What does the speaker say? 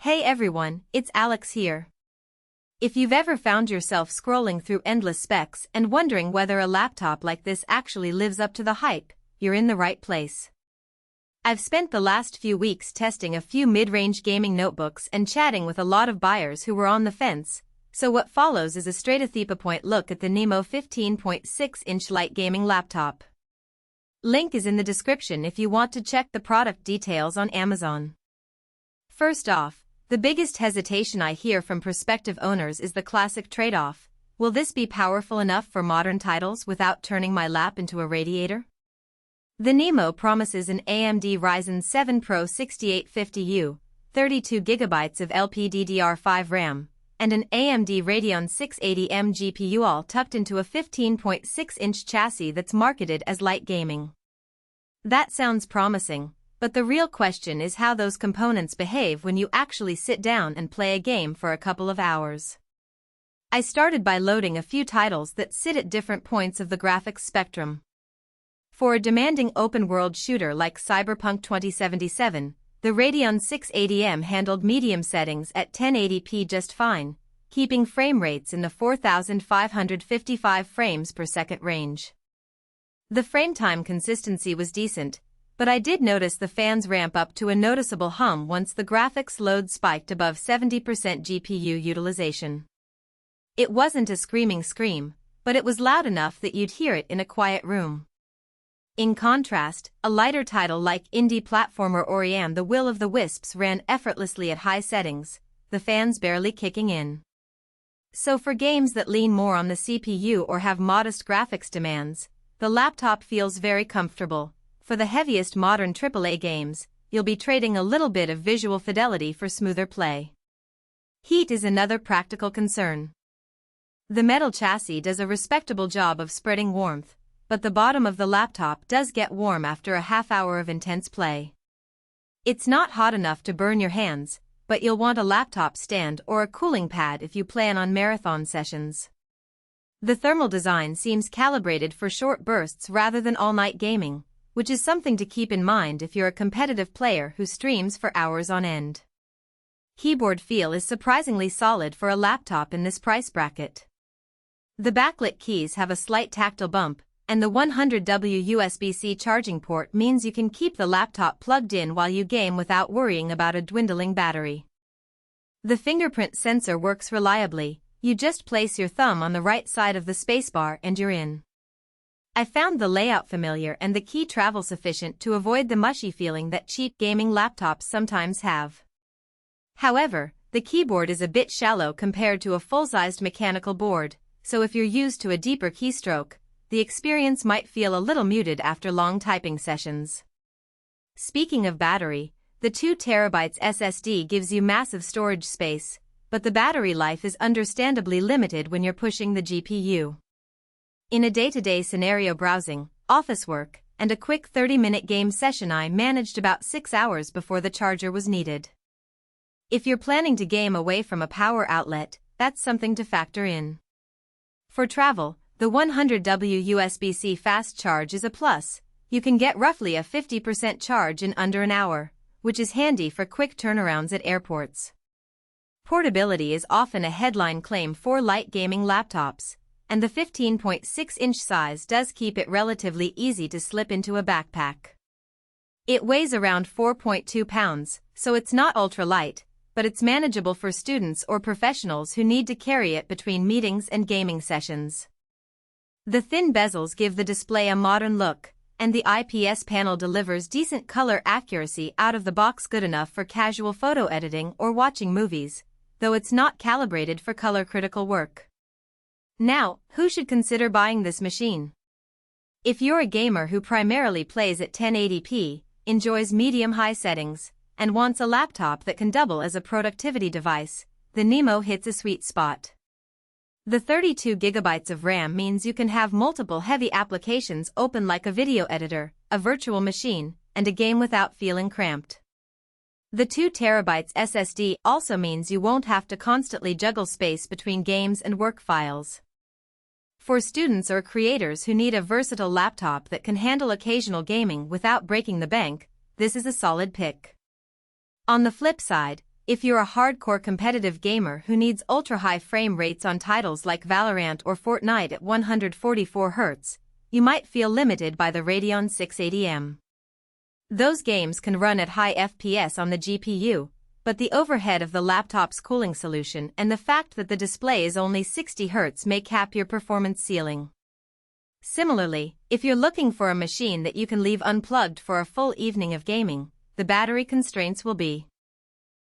Hey everyone, it's Alex here. If you've ever found yourself scrolling through endless specs and wondering whether a laptop like this actually lives up to the hype, you're in the right place. I've spent the last few weeks testing a few mid-range gaming notebooks and chatting with a lot of buyers who were on the fence, so what follows is a straight-to-the-point look at the NIMO 15.6-inch light gaming laptop. Link is in the description if you want to check the product details on Amazon. First off, the biggest hesitation I hear from prospective owners is the classic trade-off: will this be powerful enough for modern titles without turning my lap into a radiator? The NIMO promises an AMD Ryzen 7 Pro 6850U, 32GB of LPDDR5 RAM, and an AMD Radeon 680M GPU all tucked into a 15.6-inch chassis that's marketed as light gaming. That sounds promising, but the real question is how those components behave when you actually sit down and play a game for a couple of hours. I started by loading a few titles that sit at different points of the graphics spectrum. For a demanding open-world shooter like Cyberpunk 2077, the Radeon 680M handled medium settings at 1080p just fine, keeping frame rates in the 4,555 frames per second range. The frame time consistency was decent, but I did notice the fans ramp up to a noticeable hum once the graphics load spiked above 70% GPU utilization. It wasn't a screaming scream, but it was loud enough that you'd hear it in a quiet room. In contrast, a lighter title like indie platformer Ori and the Will of the Wisps ran effortlessly at high settings, the fans barely kicking in. So for games that lean more on the CPU or have modest graphics demands, the laptop feels very comfortable. For the heaviest modern AAA games, you'll be trading a little bit of visual fidelity for smoother play. Heat is another practical concern. The metal chassis does a respectable job of spreading warmth, but the bottom of the laptop does get warm after a half hour of intense play. It's not hot enough to burn your hands, but you'll want a laptop stand or a cooling pad if you plan on marathon sessions. The thermal design seems calibrated for short bursts rather than all-night gaming, which is something to keep in mind if you're a competitive player who streams for hours on end. Keyboard feel is surprisingly solid for a laptop in this price bracket. The backlit keys have a slight tactile bump, and the 100W USB-C charging port means you can keep the laptop plugged in while you game without worrying about a dwindling battery. The fingerprint sensor works reliably. You just place your thumb on the right side of the spacebar and you're in. I found the layout familiar and the key travel sufficient to avoid the mushy feeling that cheap gaming laptops sometimes have. However, the keyboard is a bit shallow compared to a full-sized mechanical board, so if you're used to a deeper keystroke, the experience might feel a little muted after long typing sessions. Speaking of battery, the 2TB SSD gives you massive storage space, but the battery life is understandably limited when you're pushing the GPU. In a day-to-day scenario browsing, office work, and a quick 30-minute game session I managed about 6 hours before the charger was needed. If you're planning to game away from a power outlet, that's something to factor in. For travel, the 100W USB-C fast charge is a plus. You can get roughly a 50% charge in under an hour, which is handy for quick turnarounds at airports. Portability is often a headline claim for light gaming laptops, and the 15.6-inch size does keep it relatively easy to slip into a backpack. It weighs around 4.2 pounds, so it's not ultra-light, but it's manageable for students or professionals who need to carry it between meetings and gaming sessions. The thin bezels give the display a modern look, and the IPS panel delivers decent color accuracy out of the box, good enough for casual photo editing or watching movies, though it's not calibrated for color-critical work. Now, who should consider buying this machine? If you're a gamer who primarily plays at 1080p, enjoys medium-high settings, and wants a laptop that can double as a productivity device, the NIMO hits a sweet spot. The 32GB of RAM means you can have multiple heavy applications open like a video editor, a virtual machine, and a game without feeling cramped. The 2TB SSD also means you won't have to constantly juggle space between games and work files. For students or creators who need a versatile laptop that can handle occasional gaming without breaking the bank, this is a solid pick. On the flip side, If you're a hardcore competitive gamer who needs ultra-high frame rates on titles like Valorant or Fortnite at 144 Hz, you might feel limited by the Radeon 680M. Those games can run at high FPS on the GPU, but the overhead of the laptop's cooling solution and the fact that the display is only 60 Hz may cap your performance ceiling. Similarly, if you're looking for a machine that you can leave unplugged for a full evening of gaming, the battery constraints will be